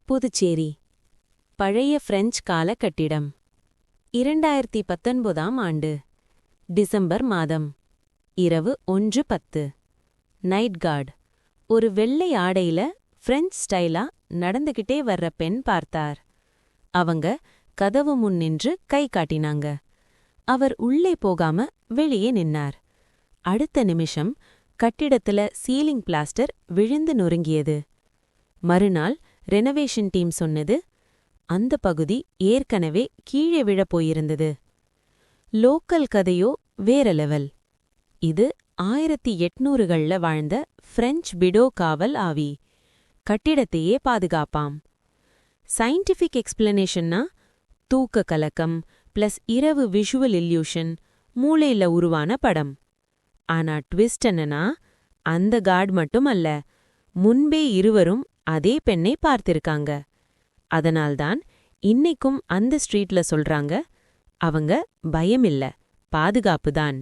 புதுச்சேரி. பழைய பிரெஞ்சு கால கட்டிடம். 2019ஆம் ஆண்டு டிசம்பர் மாதம். இரவு 1:10. Night card. ஒரு வெள்ளை ஆடையில பிரெஞ்சு ஸ்டைலா நடந்துகிட்டே வர்ற பெண் பார்த்தார். அவங்க கதவு முன் நின்று கை காட்டினாங்க. அவர் உள்ளே போகாம வெளியே நின்னார். அடுத்த நிமிஷம் கட்டிடத்துல சீலிங் பிளாஸ்டர் விழுந்து நொறுங்கியது. மறுநாள் ரெனோவேஷன் டீம் சொன்னது, அந்த பகுதி ஏற்கனவே கீழே விழப் போயிருந்தது. லோக்கல் கதையோ வேற லெவல். இது 1800கள்ல வாழ்ந்த பிரெஞ்சு பிடோ காவல் ஆவி. கட்டிடத்தையே பாதுகாப்பாம். சயின்டிஃபிக் எக்ஸ்பிளனேஷன்னா தூக்க கலக்கம் பிளஸ் இரவு விஷுவல் இல்யூஷன், மூளையில உருவான படம். ஆனா ட்விஸ்ட் என்னன்னா, அந்த கார்டு மட்டும் அல்ல, முன்பே இருவரும் அதே பெண்ணை பார்த்திருக்காங்க. அதனால்தான் இன்னைக்கும் அந்த ஸ்ட்ரீட்ல சொல்றாங்க, அவங்க பயமில்ல, பாதுகாப்புதான்.